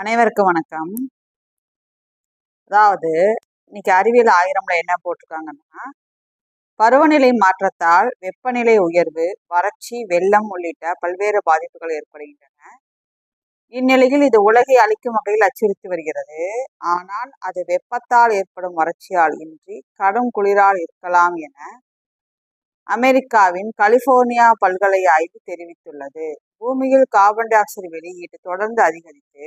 அனைவருக்கும் வணக்கம். அதாவது இன்னைக்கு அறிவியல் 1000ல என்ன போட்டிருக்காங்கன்னா, பருவநிலை மாற்றத்தால் வெப்பநிலை உயர்வு, வறட்சி, வெள்ளம் உள்ளிட்ட பல்வேறு பாதிப்புகள் ஏற்படுகின்றன. இந்நிலையில் இது உலகை அழிக்கும் வகையில் அச்சுறுத்தி வருகிறது. ஆனால் அது வெப்பத்தால் ஏற்படும் வறட்சியால் இன்றி கடும் குளிரால் இருக்கலாம் என அமெரிக்காவின் கலிபோர்னியா பல்கலை ஆய்வு தெரிவித்துள்ளது. பூமியில் கார்பன் டை ஆக்சைடு வெளியீடு தொடர்ந்து அதிகரித்து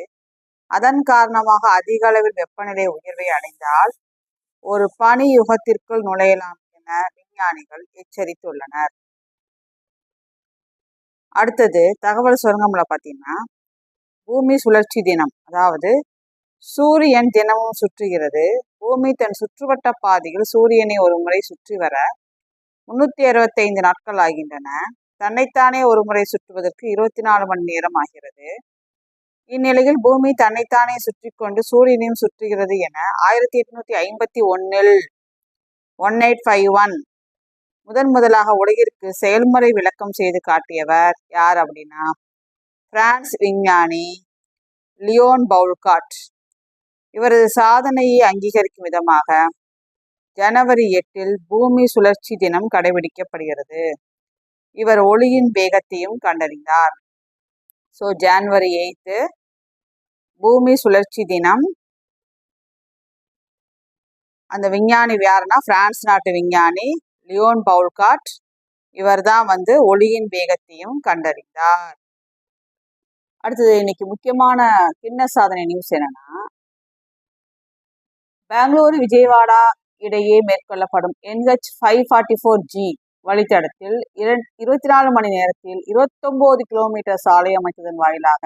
அதன் காரணமாக அதிக அளவில் வெப்பநிலை உயர்வை அடைந்தால் ஒரு பனி யுகத்திற்குள் நுழையலாம் என விஞ்ஞானிகள் எச்சரித்துள்ளனர். அடுத்தது தகவல் சுரங்கம்ல பார்த்தீங்கன்னா, பூமி சுழற்சி தினம், அதாவது சூரியன் தினமும் சுற்றுகிறது. பூமி தன் சுற்றுவட்ட பாதையில் சூரியனை ஒரு முறை சுற்றி வர 365 நாட்கள் ஆகின்றன. தன்னைத்தானே ஒரு முறை சுற்றுவதற்கு 24 மணி நேரம் ஆகிறது. இந்நிலையில் பூமி தன்னைத்தானே சுற்றி கொண்டு சூரியனையும் சுற்றுகிறது என 1851 முதலாக உலகிற்கு செயல்முறை விளக்கம் செய்து காட்டியவர் யார் அப்படின்னா, பிரான்ஸ் விஞ்ஞானி லியோன் பவுல்காட். இவரது சாதனையை அங்கீகரிக்கும் விதமாக ஜனவரி 8 பூமி சுழற்சி தினம் கடைபிடிக்கப்படுகிறது. இவர் ஒளியின் வேகத்தையும் கண்டறிந்தார். ஸோ ஜனவரி 8 பூமி சுழற்சி தினம். அந்த விஞ்ஞானி யாருன்னா, பிரான்ஸ் நாட்டு விஞ்ஞானி லியோன் பவுல்காட். இவர் தான் ஒளியின் வேகத்தையும் கண்டறிந்தார். அடுத்தது இன்னைக்கு முக்கியமான கிண்ண சாதனை நியூஸ் என்னன்னா, பெங்களூரு விஜயவாடா இடையே மேற்கொள்ளப்படும் NH544G வழித்தடத்தில் 24 மணி நேரத்தில் 29 கிலோமீட்டர் சாலை அமைத்ததன் வாயிலாக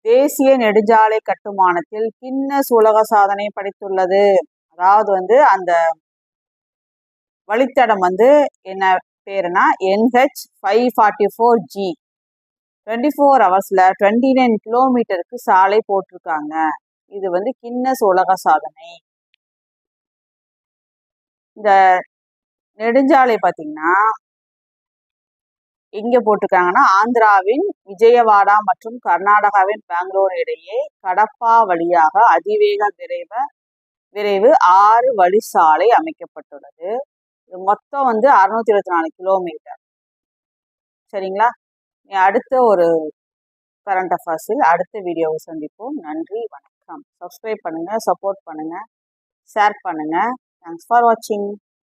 தேசிய நெடுஞ்சாலை கட்டுமானத்தில் கின்னஸ் உலக சாதனை படைத்துள்ளது. அதாவது அந்த வழித்தடம் என்ன பேருனா NH544G. 24 ஹவர்ஸ்ல 29 கிலோமீட்டருக்கு சாலை போட்டிருக்காங்க. இது கின்னஸ் உலக சாதனை. இந்த நெடுஞ்சாலை பார்த்தீங்கன்னா எங்க போட்டிருக்காங்கன்னா, ஆந்திராவின் விஜயவாடா மற்றும் கர்நாடகாவின் பெங்களூரு இடையே கடப்பா வழியாக அதிவேக விரைவு 6 வழி சாலை அமைக்கப்பட்டுள்ளது. இது மொத்தம் 624 கிலோமீட்டர். சரிங்களா? அடுத்த ஒரு கரண்ட் அஃபேர்ஸில் அடுத்த வீடியோவை சந்திப்போம். நன்றி, வணக்கம். சப்ஸ்கிரைப் பண்ணுங்க, சப்போர்ட் பண்ணுங்க, ஷேர் பண்ணுங்க. தேங்க்ஸ் ஃபார் வாட்சிங்.